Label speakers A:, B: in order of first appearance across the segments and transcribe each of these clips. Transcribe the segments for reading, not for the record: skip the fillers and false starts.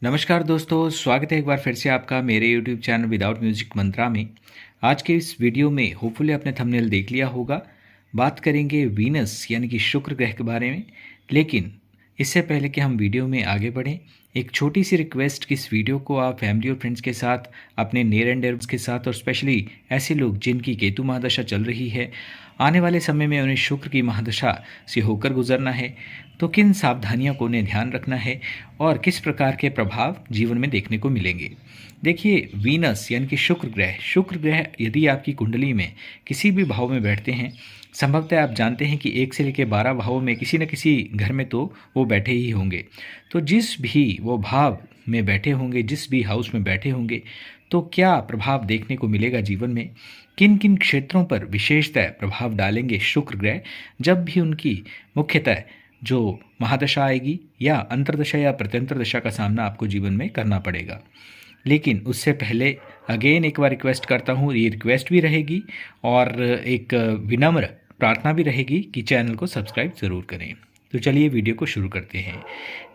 A: नमस्कार दोस्तों, स्वागत है एक बार फिर से आपका मेरे यूट्यूब चैनल विदाउट म्यूजिक मंत्रा में। आज के इस वीडियो में होपफुली आपने थंबनेल देख लिया होगा। बात करेंगे वीनस यानी कि शुक्र ग्रह के बारे में। लेकिन इससे पहले कि हम वीडियो में आगे बढ़ें, एक छोटी सी रिक्वेस्ट कि इस वीडियो को आप फैमिली और फ्रेंड्स के साथ, अपने नियर एंड डियर्स के साथ, और स्पेशली ऐसे लोग जिनकी केतु महादशा चल रही है, आने वाले समय में उन्हें शुक्र की महादशा से होकर गुजरना है, तो किन सावधानियों को उन्हें ध्यान रखना है और किस प्रकार के प्रभाव जीवन में देखने को मिलेंगे। देखिए, वीनस यानी कि शुक्र ग्रह यदि आपकी कुंडली में किसी भी भाव में बैठते हैं, संभवतः आप जानते हैं कि 1 से लेकर 12 भावों में किसी न किसी घर में तो वो बैठे ही होंगे। तो जिस भी वो भाव में बैठे होंगे, जिस भी हाउस में बैठे होंगे, तो क्या प्रभाव देखने को मिलेगा जीवन में, किन किन क्षेत्रों पर विशेषतः प्रभाव डालेंगे शुक्र ग्रह जब भी उनकी मुख्यतः जो महादशा आएगी या अंतर्दशा या प्रत्यंतर दशा का सामना आपको जीवन में करना पड़ेगा। लेकिन उससे पहले अगेन एक बार रिक्वेस्ट करता हूँ, ये रिक्वेस्ट भी रहेगी और एक विनम्र प्रार्थना भी रहेगी कि चैनल को सब्सक्राइब ज़रूर करें। तो चलिए वीडियो को शुरू करते हैं।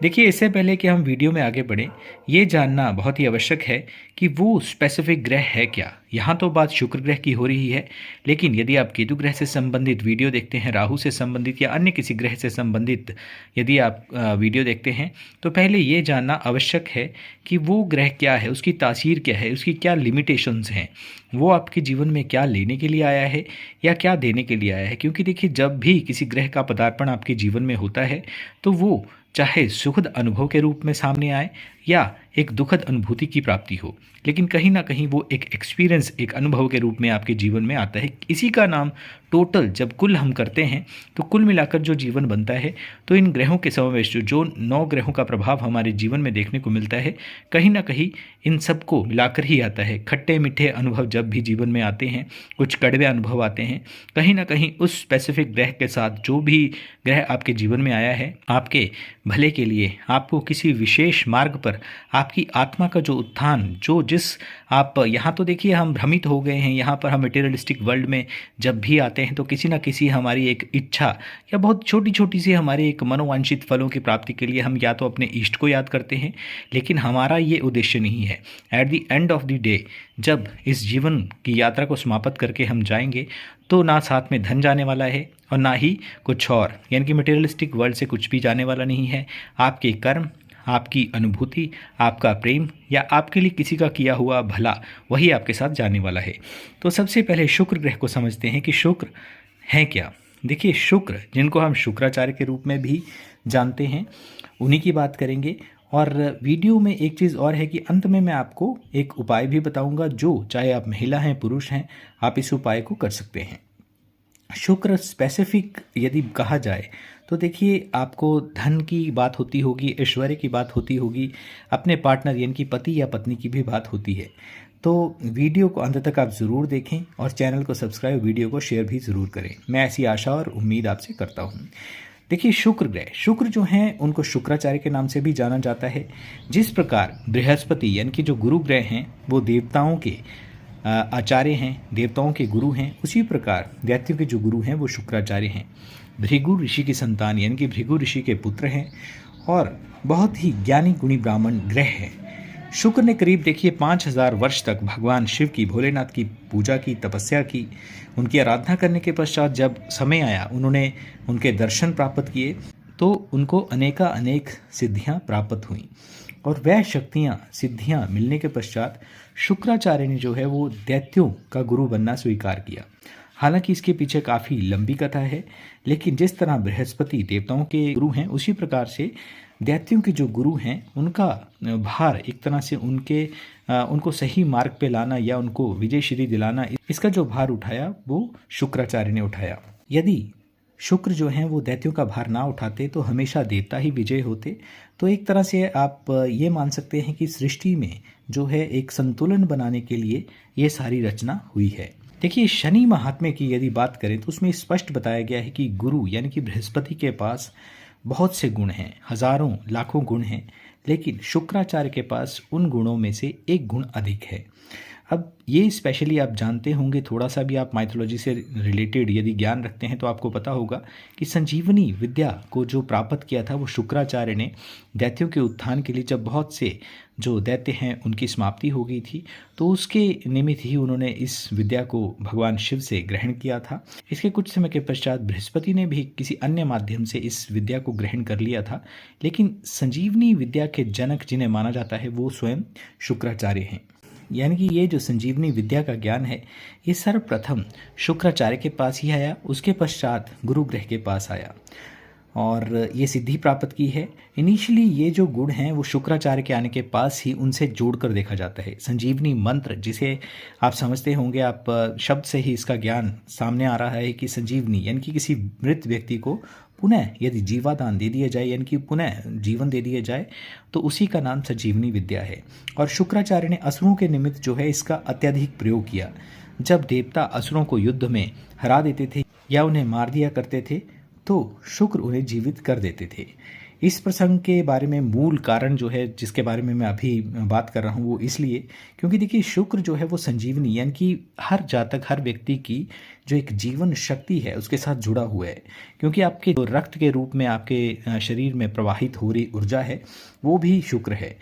A: देखिए, इससे पहले कि हम वीडियो में आगे बढ़ें, ये जानना बहुत ही आवश्यक है कि वो स्पेसिफिक ग्रह है क्या। यहाँ तो बात शुक्र ग्रह की हो रही है, लेकिन यदि आप केतु ग्रह से संबंधित वीडियो देखते हैं, राहु से संबंधित या अन्य किसी ग्रह से संबंधित यदि आप वीडियो देखते हैं, तो पहले ये जानना आवश्यक है कि वो ग्रह क्या है, उसकी तासीर क्या है, उसकी क्या लिमिटेशंस हैं, वो आपके जीवन में क्या लेने के लिए आया है या क्या देने के लिए आया है। क्योंकि देखिए, जब भी किसी ग्रह का पदार्पण आपके जीवन में होता है, तो वो चाहे सुखद अनुभव के रूप में सामने आए या एक दुखद अनुभूति की प्राप्ति हो, लेकिन कहीं ना कहीं वो एक एक्सपीरियंस, एक अनुभव के रूप में आपके जीवन में आता है। इसी का नाम टोटल जब कुल हम करते हैं तो कुल मिलाकर जो जीवन बनता है, तो इन ग्रहों के समावेश जो 9 ग्रहों का प्रभाव हमारे जीवन में देखने को मिलता है, कहीं ना कहीं इन सबको मिलाकर ही आता है। खट्टे मीठे अनुभव जब भी जीवन में आते हैं, कुछ कड़वे अनुभव आते हैं, कहीं ना कहीं उस स्पेसिफिक ग्रह के साथ जो भी ग्रह आपके जीवन में आया है, आपके भले के लिए, आपको किसी विशेष मार्ग पर आपकी आत्मा का जो उत्थान, जो जिस आप यहाँ तो देखिए हम भ्रमित हो गए हैं, यहाँ पर हम मटेरियलिस्टिक वर्ल्ड में जब भी आते हैं तो किसी ना किसी हमारी एक इच्छा या बहुत छोटी छोटी सी हमारे एक मनोवांछित फलों की प्राप्ति के लिए हम या तो अपने इष्ट को याद करते हैं, लेकिन हमारा ये उद्देश्य नहीं है। At the end of the day, जब इस जीवन की यात्रा को समाप्त करके हम जाएंगे, तो ना साथ में धन जाने वाला है और ना ही कुछ और, यानी कि मटेरियलिस्टिक वर्ल्ड से कुछ भी जाने वाला नहीं है। आपके कर्म, आपकी अनुभूति, आपका प्रेम या आपके लिए किसी का किया हुआ भला, वही आपके साथ जाने वाला है। तो सबसे पहले शुक्र ग्रह को समझते हैं कि शुक्र है क्या। देखिए, शुक्र, जिनको हम शुक्राचार्य के रूप में भी जानते हैं, उन्हीं की बात करेंगे। और वीडियो में एक चीज़ और है कि अंत में मैं आपको एक उपाय भी बताऊंगा, जो चाहे आप महिला हैं पुरुष हैं, आप इस उपाय को कर सकते हैं। शुक्र स्पेसिफिक यदि कहा जाए तो देखिए, आपको धन की बात होती होगी, ऐश्वर्य की बात होती होगी, अपने पार्टनर यानी कि पति या पत्नी की भी बात होती है। तो वीडियो को अंत तक आप ज़रूर देखें और चैनल को सब्सक्राइब, वीडियो को शेयर भी ज़रूर करें। मैं ऐसी आशा और उम्मीद आपसे करता हूँ। देखिए, शुक्र ग्रह, शुक्र जो हैं उनको शुक्राचार्य के नाम से भी जाना जाता है। जिस प्रकार बृहस्पति यानी कि जो गुरु ग्रह हैं वो देवताओं के आचार्य हैं, देवताओं के गुरु हैं, उसी प्रकार दैत्यों के जो गुरु हैं वो शुक्राचार्य हैं। भृगु ऋषि की संतान यानी कि भृगु ऋषि के पुत्र हैं और बहुत ही ज्ञानी गुणी ब्राह्मण ग्रह हैं। शुक्र ने करीब देखिए 5000 वर्ष तक भगवान शिव की, भोलेनाथ की पूजा की, तपस्या की। उनकी आराधना करने के पश्चात जब समय आया, उन्होंने उनके दर्शन प्राप्त किए, तो उनको अनेक सिद्धियां प्राप्त हुईं। और वह शक्तियां, सिद्धियां मिलने के पश्चात शुक्राचार्य ने जो है वो दैत्यों का गुरु बनना स्वीकार किया। हालांकि इसके पीछे काफ़ी लंबी कथा है, लेकिन जिस तरह बृहस्पति देवताओं के गुरु हैं, उसी प्रकार से दैत्यों के जो गुरु हैं उनका भार एक तरह से उनको सही मार्ग पे लाना या उनको विजयश्री दिलाना, इसका जो भार उठाया वो शुक्राचार्य ने उठाया। यदि शुक्र जो हैं वो दैत्यों का भार ना उठाते तो हमेशा देवता ही विजय होते। तो एक तरह से आप ये मान सकते हैं कि सृष्टि में जो है एक संतुलन बनाने के लिए ये सारी रचना हुई है। देखिए, शनि महात्म्य की यदि बात करें तो उसमें स्पष्ट बताया गया है कि गुरु यानी कि बृहस्पति के पास बहुत से गुण हैं, हजारों लाखों गुण हैं, लेकिन शुक्राचार्य के पास उन गुणों में से एक गुण अधिक है। अब ये स्पेशली आप जानते होंगे, थोड़ा सा भी आप माइथोलॉजी से रिलेटेड यदि ज्ञान रखते हैं तो आपको पता होगा कि संजीवनी विद्या को जो प्राप्त किया था वो शुक्राचार्य ने दैत्यों के उत्थान के लिए, जब बहुत से जो दैत्य हैं उनकी समाप्ति हो गई थी, तो उसके निमित्त ही उन्होंने इस विद्या को भगवान शिव से ग्रहण किया था। इसके कुछ समय के पश्चात बृहस्पति ने भी किसी अन्य माध्यम से इस विद्या को ग्रहण कर लिया था, लेकिन संजीवनी विद्या के जनक जिन्हें माना जाता है वो स्वयं शुक्राचार्य हैं। यानी कि ये जो संजीवनी विद्या का ज्ञान है ये सर्वप्रथम शुक्राचार्य के पास ही आया, उसके पश्चात गुरु ग्रह के पास आया और ये सिद्धि प्राप्त की है। इनिशियली ये जो गुण हैं वो शुक्राचार्य के आने के पास ही उनसे जोड़कर देखा जाता है। संजीवनी मंत्र जिसे आप समझते होंगे, आप शब्द से ही इसका ज्ञान सामने आ रहा है कि संजीवनी यानी कि किसी मृत व्यक्ति को पुनः यदि जीवादान दे दिया जाए, यानी कि पुनः जीवन दे दिया जाए, तो उसी का नाम संजीवनी विद्या है। और शुक्राचार्य ने असुरों के निमित्त जो है इसका अत्यधिक प्रयोग किया। जब देवता असुरों को युद्ध में हरा देते थे या उन्हें मार दिया करते थे तो शुक्र उन्हें जीवित कर देते थे। इस प्रसंग के बारे में मूल कारण जो है जिसके बारे में मैं अभी बात कर रहा हूँ वो इसलिए क्योंकि देखिए शुक्र जो है वो संजीवनी यानी कि हर जातक, हर व्यक्ति की जो एक जीवन शक्ति है उसके साथ जुड़ा हुआ है। क्योंकि आपके जो रक्त के रूप में आपके शरीर में प्रवाहित हो रही ऊर्जा है वो भी शुक्र है।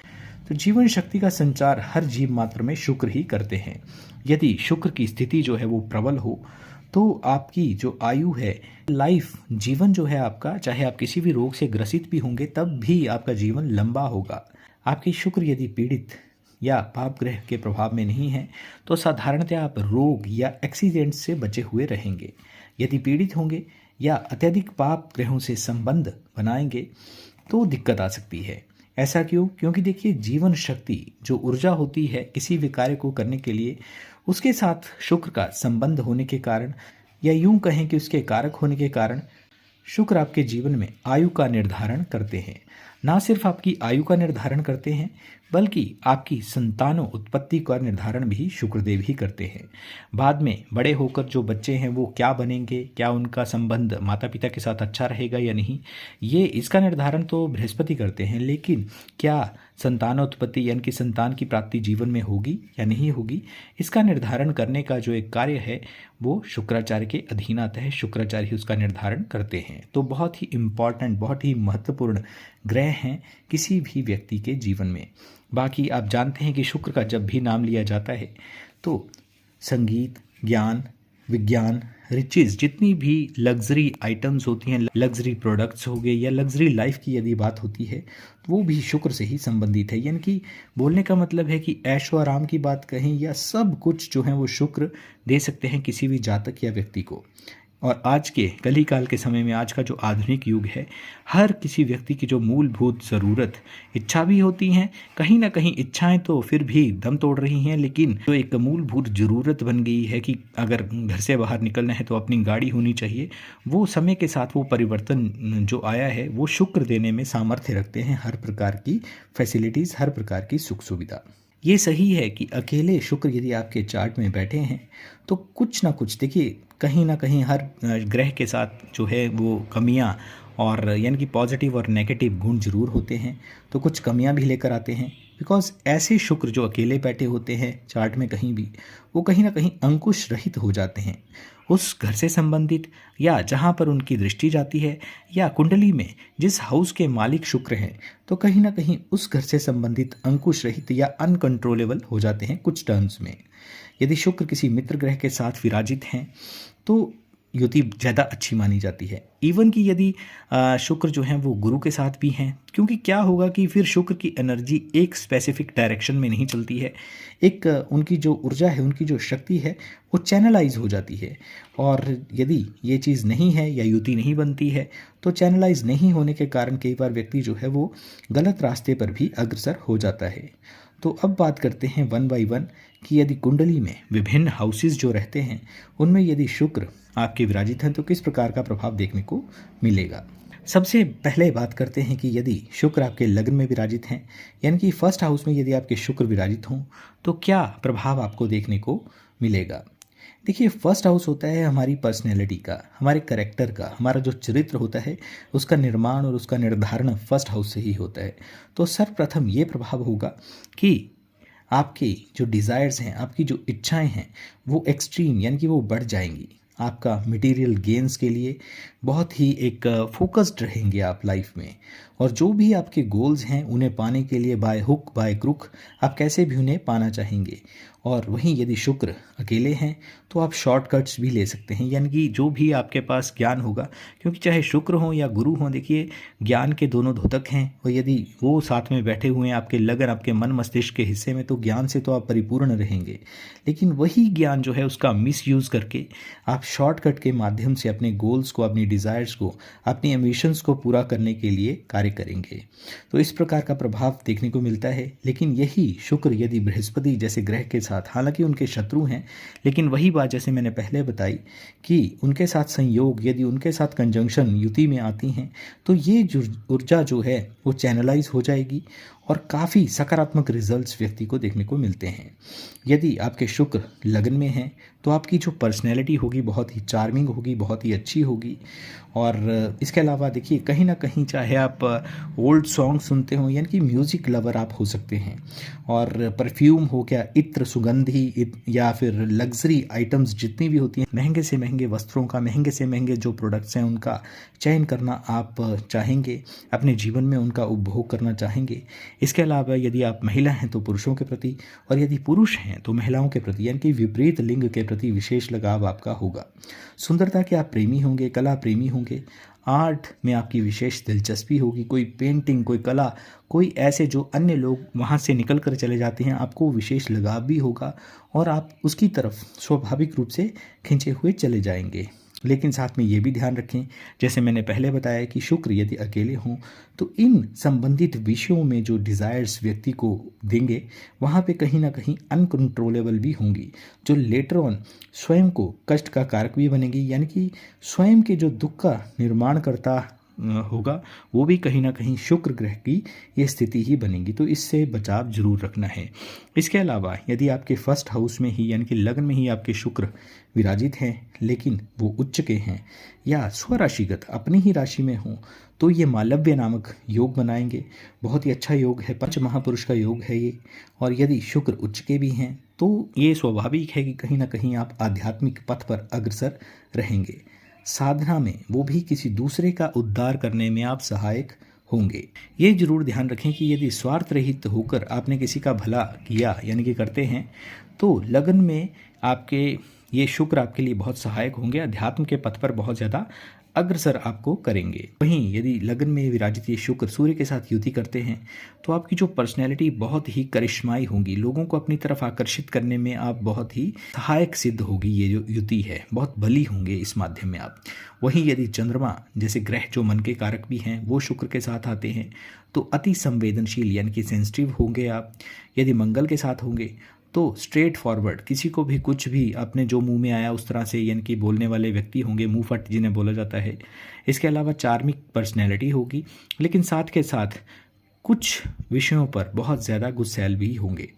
A: तो जीवन शक्ति का संचार हर जीव मात्र में शुक्र ही करते हैं। यदि शुक्र की स्थिति जो है वो प्रबल हो तो आपकी जो आयु है, लाइफ, जीवन जो है आपका, चाहे आप किसी भी रोग से ग्रसित भी होंगे तब भी आपका जीवन लंबा होगा। आपकी शुक्र यदि पीड़ित या पाप ग्रह के प्रभाव में नहीं है तो साधारणतः आप रोग या एक्सीडेंट से बचे हुए रहेंगे। यदि पीड़ित होंगे या अत्यधिक पाप ग्रहों से संबंध बनाएंगे तो दिक्कत आ सकती है। ऐसा क्यों? क्योंकि देखिए जीवन शक्ति जो ऊर्जा होती है किसी भी कार्य को करने के लिए, उसके साथ शुक्र का संबंध होने के कारण या यूं कहें कि उसके कारक होने के कारण शुक्र आपके जीवन में आयु का निर्धारण करते हैं। ना सिर्फ आपकी आयु का निर्धारण करते हैं बल्कि आपकी संतानों उत्पत्ति का निर्धारण भी शुक्रदेव ही करते हैं। बाद में बड़े होकर जो बच्चे हैं वो क्या बनेंगे, क्या उनका संबंध माता पिता के साथ अच्छा रहेगा या नहीं, ये इसका निर्धारण तो बृहस्पति करते हैं। लेकिन क्या संतानोत्पत्ति यानी कि संतान की प्राप्ति जीवन में होगी या नहीं होगी, इसका निर्धारण करने का जो एक कार्य है वो शुक्राचार्य के अधीन आता है। शुक्राचार्य ही उसका निर्धारण करते हैं। तो बहुत ही इम्पॉर्टेंट, बहुत ही महत्वपूर्ण ग्रह हैं किसी भी व्यक्ति के जीवन में। बाकी आप जानते हैं कि शुक्र का जब भी नाम लिया जाता है तो संगीत, ज्ञान, विज्ञान, रिचेज, जितनी भी लग्जरी आइटम्स होती हैं, लग्जरी प्रोडक्ट्स हो गए या लग्जरी लाइफ की यदि बात होती है तो वो भी शुक्र से ही संबंधित है। यानी कि बोलने का मतलब है कि ऐशो आराम की बात कहें या सब कुछ जो है वो शुक्र दे सकते हैं किसी भी जातक या व्यक्ति को। और आज के कली काल के समय में, आज का जो आधुनिक युग है, हर किसी व्यक्ति की जो मूलभूत ज़रूरत, इच्छा भी होती हैं, कहीं ना कहीं इच्छाएं तो फिर भी दम तोड़ रही हैं, लेकिन जो एक मूलभूत ज़रूरत बन गई है कि अगर घर से बाहर निकलना है तो अपनी गाड़ी होनी चाहिए, वो समय के साथ वो परिवर्तन जो आया है वो शुक्र देने में सामर्थ्य रखते हैं। हर प्रकार की फैसिलिटीज़, हर प्रकार की सुख सुविधा। ये सही है कि अकेले शुक्र यदि आपके चार्ट में बैठे हैं तो कुछ ना कुछ, देखिए कहीं ना कहीं हर ग्रह के साथ जो है वो कमियां और यानी कि पॉजिटिव और नेगेटिव गुण जरूर होते हैं, तो कुछ कमियां भी लेकर आते हैं। बिकॉज ऐसे शुक्र जो अकेले बैठे होते हैं चार्ट में कहीं भी, वो कहीं ना कहीं अंकुश रहित हो जाते हैं। उस घर से संबंधित या जहाँ पर उनकी दृष्टि जाती है या कुंडली में जिस हाउस के मालिक शुक्र हैं, तो कहीं ना कहीं उस घर से संबंधित अंकुश रहित या अनकंट्रोलेबल हो जाते हैं कुछ टर्म्स में। यदि शुक्र किसी मित्र ग्रह के साथ विराजित हैं तो युति ज़्यादा अच्छी मानी जाती है। इवन कि यदि शुक्र जो हैं वो गुरु के साथ भी हैं, क्योंकि क्या होगा कि फिर शुक्र की एनर्जी एक स्पेसिफिक डायरेक्शन में नहीं चलती है, एक उनकी जो ऊर्जा है, उनकी जो शक्ति है वो चैनलाइज हो जाती है। और यदि ये चीज़ नहीं है या युति नहीं बनती है तो चैनलाइज नहीं होने के कारण कई बार व्यक्ति जो है वो गलत रास्ते पर भी अग्रसर हो जाता है। तो अब बात करते हैं वन बाई वन कि यदि कुंडली में विभिन्न हाउसेस जो रहते हैं उनमें यदि शुक्र आपके विराजित हैं तो किस प्रकार का प्रभाव देखने को मिलेगा। सबसे पहले बात करते हैं कि यदि शुक्र आपके लग्न में विराजित हैं, यानी कि फर्स्ट हाउस में यदि आपके शुक्र विराजित हों तो क्या प्रभाव आपको देखने को मिलेगा। देखिए, फर्स्ट हाउस होता है हमारी पर्सनैलिटी का, हमारे कैरेक्टर का, हमारा जो चरित्र होता है उसका निर्माण और उसका निर्धारण फर्स्ट हाउस से ही होता है। तो सर्वप्रथम ये प्रभाव होगा कि आपके जो डिज़ायर्स हैं, आपकी जो इच्छाएं हैं, वो एक्सट्रीम यानी कि वो बढ़ जाएंगी। आपका मटेरियल गेन्स के लिए बहुत ही एक फोकस्ड रहेंगे आप लाइफ में, और जो भी आपके गोल्स हैं उन्हें पाने के लिए बाय हुक बाय क्रुक आप कैसे भी उन्हें पाना चाहेंगे। और वहीं यदि शुक्र अकेले हैं तो आप शॉर्टकट्स भी ले सकते हैं, यानी कि जो भी आपके पास ज्ञान होगा, क्योंकि चाहे शुक्र हो या गुरु हो, देखिए ज्ञान के दोनों द्योतक हैं, और यदि वो साथ में बैठे हुए हैं आपके लगन आपके मन मस्तिष्क के हिस्से में, तो ज्ञान से तो आप परिपूर्ण रहेंगे। लेकिन वही ज्ञान जो है उसका मिसयूज़ करके आप शॉर्टकट के माध्यम से अपने गोल्स को, अपनी डिज़ायर्स को, अपनी एम्बिशंस को पूरा करने के लिए कार्य करेंगे। तो इस प्रकार का प्रभाव देखने को मिलता है। लेकिन यही शुक्र यदि बृहस्पति जैसे ग्रह के साथ, हालांकि उनके शत्रु हैं, लेकिन वही बात जैसे मैंने पहले बताई कि उनके साथ संयोग, यदि उनके साथ कंजंक्शन युति में आती हैं, तो ये जो ऊर्जा जो है वो चैनलाइज हो जाएगी और काफ़ी सकारात्मक रिजल्ट्स व्यक्ति को देखने को मिलते हैं। यदि आपके शुक्र लगन में हैं तो आपकी जो पर्सनैलिटी होगी बहुत ही चार्मिंग होगी, बहुत ही अच्छी होगी। और इसके अलावा देखिए, कहीं ना कहीं चाहे आप ओल्ड सॉन्ग सुनते हो, यानी कि म्यूज़िक लवर आप हो सकते हैं, और परफ्यूम हो गया, इत्र, सुगंधी या फिर लग्जरी आइटम्स जितनी भी होती हैं, महंगे से महंगे वस्त्रों का, महंगे से महंगे जो प्रोडक्ट्स हैं उनका चयन करना आप चाहेंगे, अपने जीवन में उनका उपभोग करना चाहेंगे। इसके अलावा यदि आप महिला हैं तो पुरुषों के प्रति, और यदि पुरुष हैं तो महिलाओं के प्रति, यानी कि विपरीत लिंग के प्रति विशेष लगाव आपका होगा। सुंदरता के आप प्रेमी होंगे, कला प्रेमी होंगे, आर्ट में आपकी विशेष दिलचस्पी होगी, कोई पेंटिंग, कोई कला, कोई ऐसे जो अन्य लोग वहाँ से निकल कर चले जाते हैं, आपको विशेष लगाव भी होगा और आप उसकी तरफ स्वाभाविक रूप से खिंचे हुए चले जाएंगे। लेकिन साथ में ये भी ध्यान रखें, जैसे मैंने पहले बताया कि शुक्र यदि अकेले हों तो इन संबंधित विषयों में जो डिज़ायर्स व्यक्ति को देंगे, वहाँ पे कहीं ना कहीं अनकंट्रोलेबल भी होंगी, जो लेटर ऑन स्वयं को कष्ट का कारक भी बनेगी, यानी कि स्वयं के जो दुख का निर्माण करता होगा, वो भी कहीं ना कहीं शुक्र ग्रह की ये स्थिति ही बनेगी। तो इससे बचाव जरूर रखना है। इसके अलावा यदि आपके फर्स्ट हाउस में ही, यानी कि लग्न में ही आपके शुक्र विराजित हैं, लेकिन वो उच्च के हैं या स्वराशिगत अपनी ही राशि में हों, तो ये मालव्य नामक योग बनाएंगे। बहुत ही अच्छा योग है, पंच महापुरुष का योग है ये। और यदि शुक्र उच्च के भी हैं तो ये स्वाभाविक है कि कहीं ना कहीं आप आध्यात्मिक पथ पर अग्रसर रहेंगे। साधना में, वो भी किसी दूसरे का उद्धार करने में आप सहायक होंगे। ये जरूर ध्यान रखें कि यदि स्वार्थ रहित होकर आपने किसी का भला किया, यानी कि करते हैं, तो लगन में आपके ये शुक्र आपके लिए बहुत सहायक होंगे, अध्यात्म के पथ पर बहुत ज़्यादा अग्रसर आपको करेंगे। वहीं यदि लगन में विराजित ये शुक्र सूर्य के साथ युति करते हैं तो आपकी जो पर्सनैलिटी बहुत ही करिश्माई होगी, लोगों को अपनी तरफ आकर्षित करने में आप बहुत ही सहायक सिद्ध होगी। ये जो युति है, बहुत बली होंगे इस माध्यम में आप। वहीं यदि चंद्रमा जैसे ग्रह जो मन के कारक भी हैं वो शुक्र के साथ आते हैं तो अति संवेदनशील यानी कि सेंसिटिव होंगे आप। यदि मंगल के साथ होंगे तो स्ट्रेट फॉरवर्ड, किसी को भी कुछ भी अपने जो मुंह में आया उस तरह से यानी कि बोलने वाले व्यक्ति होंगे, मुंह फट जिन्हें बोला जाता है। इसके अलावा चार्मिक पर्सनैलिटी होगी, लेकिन साथ के साथ कुछ विषयों पर बहुत ज़्यादा गुस्सैल भी होंगे।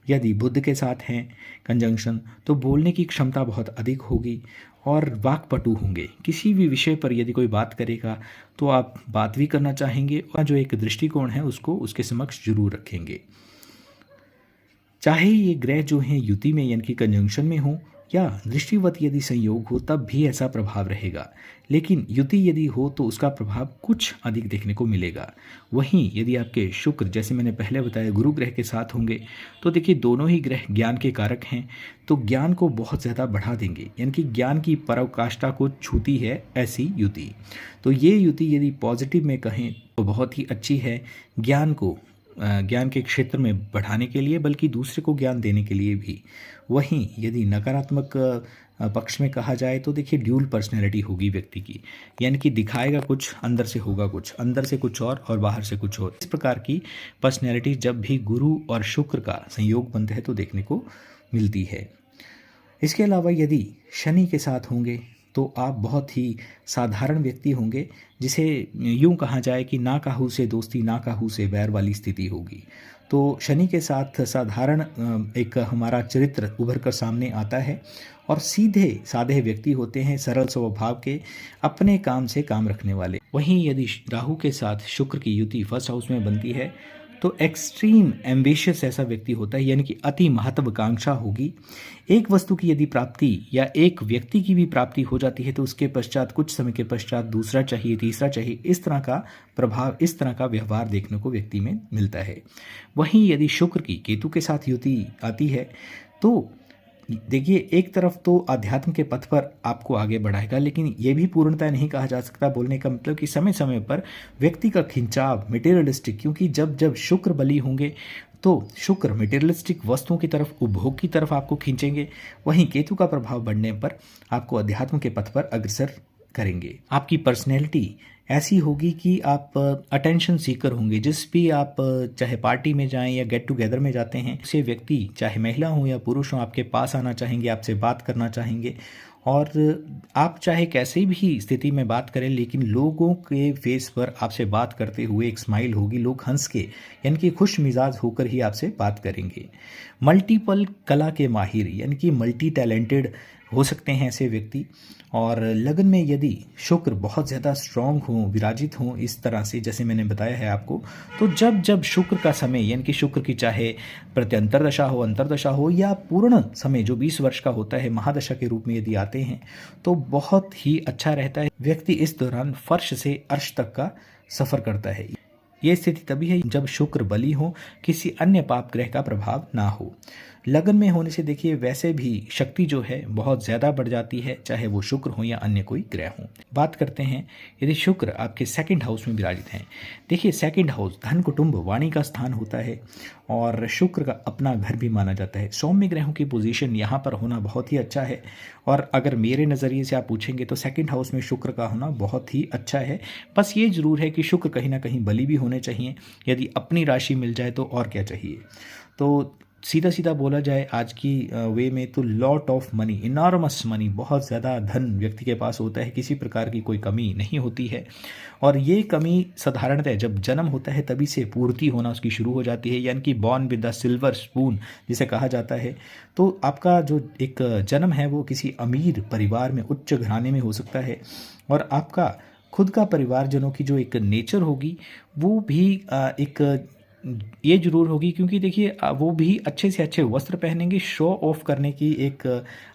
A: यदि बुध के साथ हैं कंजंक्शन तो बोलने की क्षमता बहुत अधिक होगी और वाकपटु होंगे। किसी भी विषय पर यदि कोई बात करेगा तो आप बात भी करना चाहेंगे और जो एक दृष्टिकोण है उसको उसके समक्ष जरूर रखेंगे। चाहे ये ग्रह जो हैं युति में यानी कि कंजंक्शन में हो या दृष्टिवत यदि संयोग हो, तब भी ऐसा प्रभाव रहेगा। लेकिन युति यदि हो तो उसका प्रभाव कुछ अधिक देखने को मिलेगा। वहीं यदि आपके शुक्र जैसे मैंने पहले बताया गुरु ग्रह के साथ होंगे तो देखिए दोनों ही ग्रह ज्ञान के कारक हैं, तो ज्ञान को बहुत ज़्यादा बढ़ा देंगे, यानी कि ज्ञान की पराकाष्ठा को छूती है ऐसी युति। तो ये युति यदि पॉजिटिव में कहें तो बहुत ही अच्छी है, ज्ञान के क्षेत्र में बढ़ाने के लिए, बल्कि दूसरे को ज्ञान देने के लिए भी। वहीं यदि नकारात्मक पक्ष में कहा जाए तो देखिए ड्यूल पर्सनैलिटी होगी व्यक्ति की, यानी कि दिखाएगा कुछ, अंदर से होगा कुछ, अंदर से कुछ और बाहर से कुछ और। इस प्रकार की पर्सनैलिटी जब भी गुरु और शुक्र का संयोग बनता है तो देखने को मिलती है। इसके अलावा यदि शनि के साथ होंगे तो आप बहुत ही साधारण व्यक्ति होंगे, जिसे यूं कहा जाए कि ना काहू से दोस्ती ना काहू से बैर वाली स्थिति होगी। तो शनि के साथ साधारण एक हमारा चरित्र उभर कर सामने आता है और सीधे साधे व्यक्ति होते हैं, सरल स्वभाव के, अपने काम से काम रखने वाले। वहीं यदि राहु के साथ शुक्र की युति फर्स्ट हाउस में बनती है तो एक्सट्रीम एम्बिशियस ऐसा व्यक्ति होता है, यानी कि अति महत्वाकांक्षा होगी। एक वस्तु की यदि प्राप्ति या एक व्यक्ति की भी प्राप्ति हो जाती है तो उसके पश्चात कुछ समय के पश्चात दूसरा चाहिए, तीसरा चाहिए, इस तरह का प्रभाव, इस तरह का व्यवहार देखने को व्यक्ति में मिलता है। वहीं यदि शुक्र की केतु के साथ युति आती है तो देखिए, एक तरफ तो अध्यात्म के पथ पर आपको आगे बढ़ाएगा, लेकिन ये भी पूर्णतः नहीं कहा जा सकता। बोलने का मतलब कि समय समय पर व्यक्ति का खिंचाव मटेरियलिस्टिक, क्योंकि जब जब शुक्र बली होंगे तो शुक्र मटेरियलिस्टिक वस्तुओं की तरफ, उपभोग की तरफ आपको खींचेंगे। वहीं केतु का प्रभाव बढ़ने पर आपको अध्यात्म के पथ पर अग्रसर करेंगे। आपकी पर्सनैलिटी ऐसी होगी कि आप अटेंशन सीकर होंगे। जिस भी आप चाहे पार्टी में जाएं या गेट टुगेदर में जाते हैं, से व्यक्ति चाहे महिला हो या पुरुष हो आपके पास आना चाहेंगे, आपसे बात करना चाहेंगे। और आप चाहे कैसे भी स्थिति में बात करें, लेकिन लोगों के फेस पर आपसे बात करते हुए एक स्माइल होगी। लोग हंस के, यानी कि खुश मिजाज होकर ही आपसे बात करेंगे। मल्टीपल कला के माहिर, यानी कि मल्टी टैलेंटेड हो सकते हैं ऐसे व्यक्ति। और लगन में यदि शुक्र बहुत ज़्यादा स्ट्रांग हो, विराजित हो इस तरह से जैसे मैंने बताया है आपको, तो जब जब शुक्र का समय, यानी कि शुक्र की चाहे प्रत्यंतर दशा हो, अंतरदशा हो, या पूर्ण समय जो 20 वर्ष का होता है महादशा के रूप में यदि आते हैं तो बहुत ही अच्छा रहता है। व्यक्ति इस दौरान फर्श से अर्श तक का सफ़र करता है। ये स्थिति तभी है जब शुक्र बली हो, किसी अन्य पाप ग्रह का प्रभाव ना हो। लगन में होने से देखिए वैसे भी शक्ति जो है बहुत ज़्यादा बढ़ जाती है, चाहे वो शुक्र हो या अन्य कोई ग्रह हो। बात करते हैं यदि शुक्र आपके सेकंड हाउस में विराजित हैं। देखिए, सेकंड हाउस धन, कुटुंब, वाणी का स्थान होता है और शुक्र का अपना घर भी माना जाता है। सौम्य ग्रहों की पोजीशन यहाँ पर होना बहुत ही अच्छा है। और अगर मेरे नज़रिए से आप पूछेंगे तो सेकंड हाउस में शुक्र का होना बहुत ही अच्छा है। बस ये ज़रूर है कि शुक्र कहीं ना कहीं बली भी होने चाहिए। यदि अपनी राशि मिल जाए तो और क्या चाहिए। तो सीधा सीधा बोला जाए आज की वे में तो lot of money, enormous money, बहुत ज़्यादा धन व्यक्ति के पास होता है, किसी प्रकार की कोई कमी नहीं होती है। और ये कमी साधारणतः जब जन्म होता है तभी से पूर्ति होना उसकी शुरू हो जाती है, यानी कि born with the silver spoon जिसे कहा जाता है। तो आपका जो एक जन्म है वो किसी अमीर परिवार में, उच्च घराने में हो सकता है। और आपका खुद का परिवारजनों की जो एक नेचर होगी वो भी एक ये जरूर होगी, क्योंकि देखिए वो भी अच्छे से अच्छे वस्त्र पहनेंगे। शो ऑफ करने की एक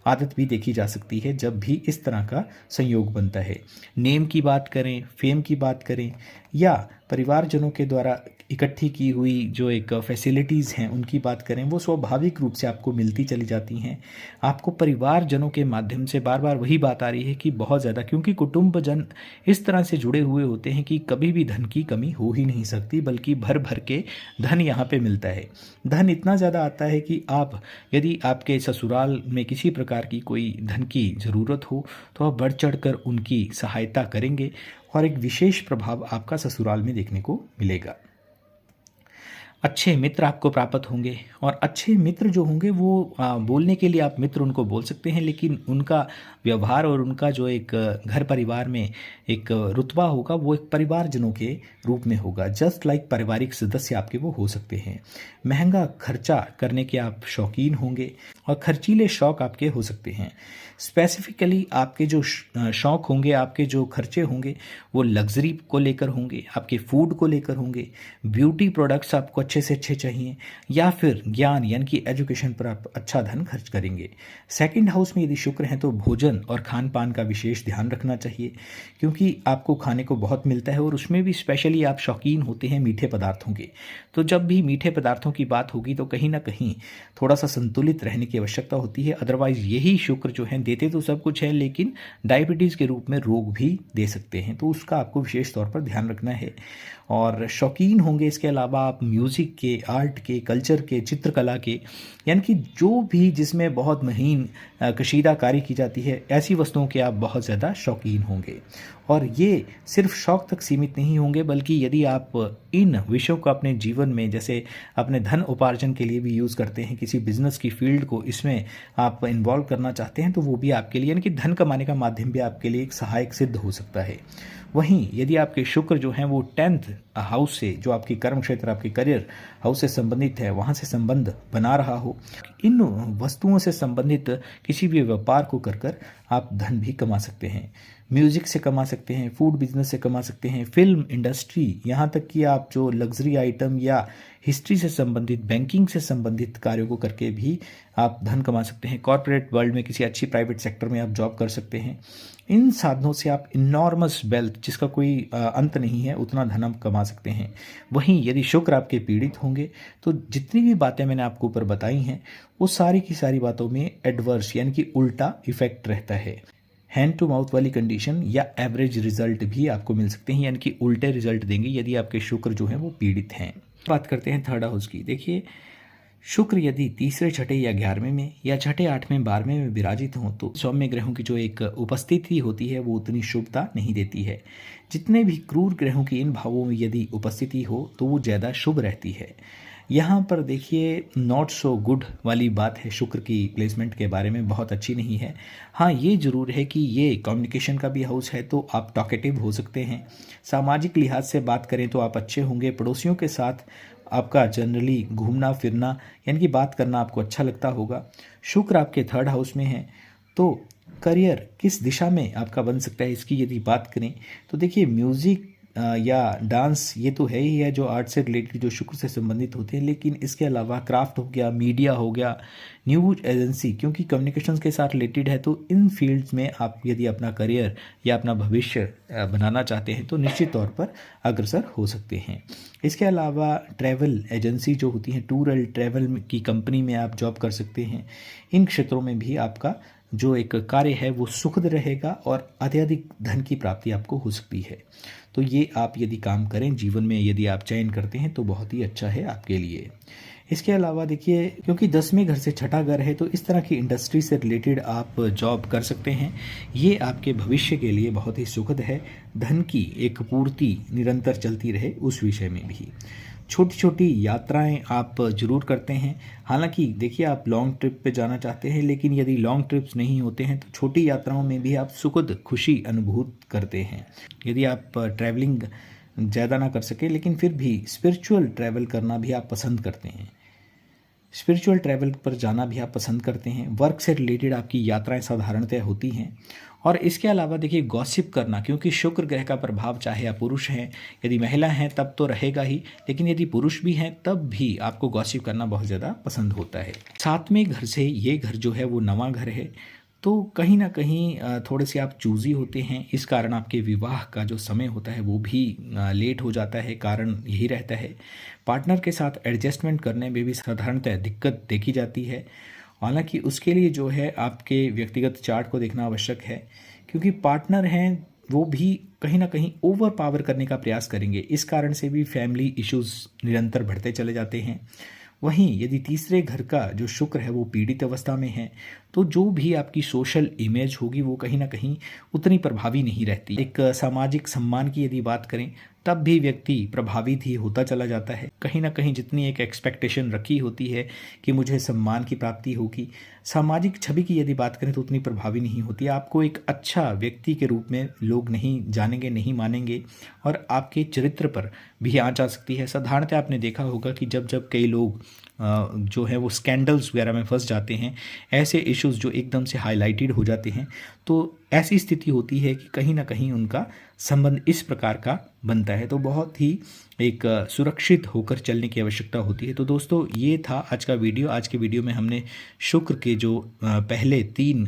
A: आदत भी देखी जा सकती है जब भी इस तरह का संयोग बनता है। नेम की बात करें, फेम की बात करें, या परिवारजनों के द्वारा इकट्ठी की हुई जो एक फैसिलिटीज़ हैं उनकी बात करें, वो स्वाभाविक रूप से आपको मिलती चली जाती हैं। आपको परिवारजनों के माध्यम से बार बार वही बात आ रही है कि बहुत ज़्यादा, क्योंकि कुटुंबजन इस तरह से जुड़े हुए होते हैं कि कभी भी धन की कमी हो ही नहीं सकती, बल्कि भर भर के धन यहाँ पे मिलता है। धन इतना ज़्यादा आता है कि आप, यदि आपके ससुराल में किसी प्रकार की कोई धन की ज़रूरत हो तो आप बढ़ चढ़ कर उनकी सहायता करेंगे और एक विशेष प्रभाव आपका ससुराल में देखने को मिलेगा। अच्छे मित्र आपको प्राप्त होंगे, और अच्छे मित्र जो होंगे वो बोलने के लिए आप मित्र उनको बोल सकते हैं, लेकिन उनका व्यवहार और उनका जो एक घर परिवार में एक रुतबा होगा वो एक परिवारजनों के रूप में होगा। जस्ट लाइक पारिवारिक सदस्य आपके वो हो सकते हैं। महंगा खर्चा करने के आप शौकीन होंगे और खर्चीले शौक आपके हो सकते हैं। स्पेसिफिकली आपके जो शौक होंगे, आपके जो खर्चे होंगे वो लग्जरी को लेकर होंगे, आपके फूड को लेकर होंगे, ब्यूटी प्रोडक्ट्स आपको अच्छे से अच्छे चाहिए, या फिर ज्ञान यानी कि एजुकेशन पर आप अच्छा धन खर्च करेंगे। सेकंड हाउस में यदि शुक्र हैं तो भोजन और खान पान का विशेष ध्यान रखना चाहिए, क्योंकि आपको खाने को बहुत मिलता है और उसमें भी स्पेशली आप शौकीन होते हैं मीठे पदार्थों के। तो जब भी मीठे पदार्थों की बात होगी तो कहीं ना कहीं थोड़ा सा संतुलित रहने की आवश्यकता होती है। अदरवाइज यही शुक्र जो है देते तो सब कुछ है, लेकिन डायबिटीज़ के रूप में रोग भी दे सकते हैं, तो उसका आपको विशेष तौर पर ध्यान रखना है। और शौकीन होंगे इसके अलावा आप म्यूज़िक के, आर्ट के, कल्चर के, चित्रकला के, यानी कि जो भी जिसमें बहुत महीन कशीदाकारी की जाती है ऐसी वस्तुओं के आप बहुत ज़्यादा शौकीन होंगे। और ये सिर्फ शौक तक सीमित नहीं होंगे, बल्कि यदि आप इन विषयों को अपने जीवन में, जैसे अपने धन उपार्जन के लिए भी यूज़ करते हैं, किसी बिजनेस की फील्ड को इसमें आप इन्वॉल्व करना चाहते हैं, तो वो भी आपके लिए, यानी कि धन कमाने का माध्यम भी आपके लिए एक सहायक सिद्ध हो सकता है। वहीं यदि आपके शुक्र जो हैं वो 10th हाउस से, जो आपकी कर्म क्षेत्र, आपके करियर हाउस से संबंधित है, वहाँ से संबंध बना रहा हो, इन वस्तुओं से संबंधित किसी भी व्यापार को कर कर आप धन भी कमा सकते हैं। म्यूज़िक से कमा सकते हैं, फूड बिजनेस से कमा सकते हैं, फिल्म इंडस्ट्री, यहाँ तक कि आप जो लग्जरी आइटम या हिस्ट्री से संबंधित, बैंकिंग से संबंधित कार्यों को करके भी आप धन कमा सकते हैं। कॉरपोरेट वर्ल्ड में किसी अच्छी प्राइवेट सेक्टर में आप जॉब कर सकते हैं। इन साधनों से आप इनॉर्मस वेल्थ, जिसका कोई अंत नहीं है, उतना धन आप कमा सकते हैं। वहीं यदि शुक्र आपके पीड़ित होंगे तो जितनी भी बातें मैंने आपको ऊपर बताई हैं वो सारी की सारी बातों में एडवर्स यानी कि उल्टा इफेक्ट रहता है। हैंड टू माउथ वाली कंडीशन या एवरेज रिजल्ट भी आपको मिल सकते हैं, यानी कि उल्टे रिजल्ट देंगे यदि आपके शुक्र जो हैं वो पीड़ित हैं। बात करते हैं थर्ड हाउस की। देखिए, शुक्र यदि तीसरे, छठे या 11वें में या छठे, 8वें, 12वें में विराजित हों तो सौम्य ग्रहों की जो एक उपस्थिति होती है वो उतनी शुभता नहीं देती है। जितने भी क्रूर ग्रहों की इन भावों में यदि उपस्थिति हो तो वो ज़्यादा शुभ रहती है। यहाँ पर देखिए, नॉट सो गुड वाली बात है शुक्र की प्लेसमेंट के बारे में, बहुत अच्छी नहीं है। हाँ, ये ज़रूर है कि ये कम्युनिकेशन का भी हाउस है तो आप टॉकेटिव हो सकते हैं। सामाजिक लिहाज से बात करें तो आप अच्छे होंगे। पड़ोसियों के साथ आपका जनरली घूमना फिरना यानी कि बात करना आपको अच्छा लगता होगा। शुक्र आपके थर्ड हाउस में है तो करियर किस दिशा में आपका बन सकता है, इसकी यदि बात करें तो देखिए, म्यूज़िक या डांस ये तो है ही है, जो आर्ट से रिलेटेड, जो शुक्र से संबंधित होते हैं। लेकिन इसके अलावा क्राफ्ट हो गया, मीडिया हो गया, न्यूज एजेंसी, क्योंकि कम्युनिकेशंस के साथ रिलेटेड है तो इन फील्ड्स में आप यदि अपना करियर या अपना भविष्य बनाना चाहते हैं तो निश्चित तौर पर अग्रसर हो सकते हैं। इसके अलावा ट्रैवल एजेंसी जो होती हैं, टूर एंड ट्रैवल की कंपनी में आप जॉब कर सकते हैं। इन क्षेत्रों में भी आपका जो एक कार्य है वो सुखद रहेगा और अत्यधिक धन की प्राप्ति आपको हो सकती है। तो ये आप यदि काम करें, जीवन में यदि आप चयन करते हैं तो बहुत ही अच्छा है आपके लिए। इसके अलावा देखिए, क्योंकि 10वें घर से छठा घर है तो इस तरह की इंडस्ट्री से रिलेटेड आप जॉब कर सकते हैं। ये आपके भविष्य के लिए बहुत ही सुखद है। धन की एक पूर्ति निरंतर चलती रहे उस विषय में भी। छोटी छोटी यात्राएं आप जरूर करते हैं। हालांकि देखिए, आप लॉन्ग ट्रिप पे जाना चाहते हैं, लेकिन यदि लॉन्ग ट्रिप्स नहीं होते हैं तो छोटी यात्राओं में भी आप सुखद खुशी अनुभूत करते हैं। यदि आप ट्रैवलिंग ज़्यादा ना कर सके लेकिन फिर भी स्पिरिचुअल ट्रैवल करना भी आप पसंद करते हैं, स्पिरिचुअल ट्रैवल पर जाना भी आप पसंद करते हैं। वर्क से रिलेटेड आपकी यात्राएं साधारणतः होती हैं। और इसके अलावा देखिए, गॉसिप करना, क्योंकि शुक्र ग्रह का प्रभाव चाहे आप पुरुष हैं, यदि महिला हैं तब तो रहेगा ही, लेकिन यदि पुरुष भी हैं तब भी आपको गॉसिप करना बहुत ज़्यादा पसंद होता है। 7वें घर से ये घर जो है वो नवा घर है तो कहीं ना कहीं थोड़े से आप चूज़ी होते हैं। इस कारण आपके विवाह का जो समय होता है वो भी लेट हो जाता है। कारण यही रहता है। पार्टनर के साथ एडजस्टमेंट करने में भी साधारणतः दिक्कत देखी जाती है। हालांकि उसके लिए जो है आपके व्यक्तिगत चार्ट को देखना आवश्यक है, क्योंकि पार्टनर हैं वो भी कहीं ना कहीं ओवर पावर करने का प्रयास करेंगे। इस कारण से भी फैमिली इश्यूज निरंतर बढ़ते चले जाते हैं। वहीं यदि तीसरे घर का जो शुक्र है वो पीड़ित अवस्था में है तो जो भी आपकी सोशल इमेज होगी वो कहीं ना कहीं उतनी प्रभावी नहीं रहती। एक सामाजिक सम्मान की यदि बात करें तब भी व्यक्ति प्रभावित ही होता चला जाता है। कहीं ना कहीं जितनी एक एक्सपेक्टेशन रखी होती है कि मुझे सम्मान की प्राप्ति होगी, सामाजिक छवि की यदि बात करें तो उतनी प्रभावी नहीं होती। आपको एक अच्छा व्यक्ति के रूप में लोग नहीं जानेंगे, नहीं मानेंगे और आपके चरित्र पर भी आँच आ सकती है। साधारणतः आपने देखा होगा कि जब जब कई लोग जो है वो स्कैंडल्स वगैरह में फंस जाते हैं, ऐसे इश्यूज जो एकदम से हाईलाइटेड हो जाते हैं, तो ऐसी स्थिति होती है कि कहीं ना कहीं उनका संबंध इस प्रकार का बनता है। तो बहुत ही एक सुरक्षित होकर चलने की आवश्यकता होती है। तो दोस्तों, ये था आज का वीडियो। आज के वीडियो में हमने शुक्र के जो पहले 3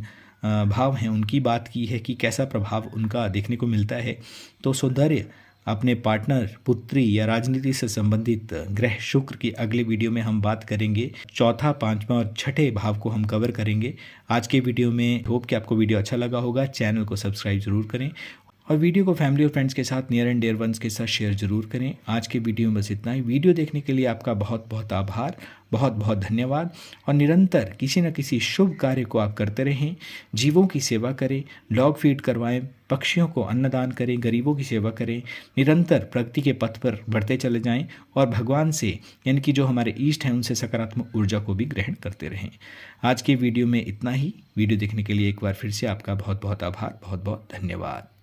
A: भाव हैं उनकी बात की है कि कैसा प्रभाव उनका देखने को मिलता है। तो सौंदर्य, अपने पार्टनर, पुत्री या राजनीति से संबंधित ग्रह शुक्र की अगले वीडियो में हम बात करेंगे। चौथा, 5वां और 6ठे भाव को हम कवर करेंगे आज के वीडियो में। होप कि आपको वीडियो अच्छा लगा होगा। चैनल को सब्सक्राइब जरूर करें और वीडियो को फैमिली और फ्रेंड्स के साथ, नियर एंड डियर वंस के साथ शेयर जरूर करें। आज के वीडियो में बस इतना ही। वीडियो देखने के लिए आपका बहुत बहुत आभार, बहुत बहुत धन्यवाद। और निरंतर किसी न किसी शुभ कार्य को आप करते रहें। जीवों की सेवा करें, डॉग फीड करवाएं, पक्षियों को अन्नदान करें, गरीबों की सेवा करें। निरंतर प्रगति के पथ पर बढ़ते चले जाएं और भगवान से, यानी कि जो हमारे ईष्ट हैं, उनसे सकारात्मक ऊर्जा को भी ग्रहण करते रहें। आज के वीडियो में इतना ही। वीडियो देखने के लिए एक बार फिर से आपका बहुत बहुत आभार, बहुत बहुत धन्यवाद।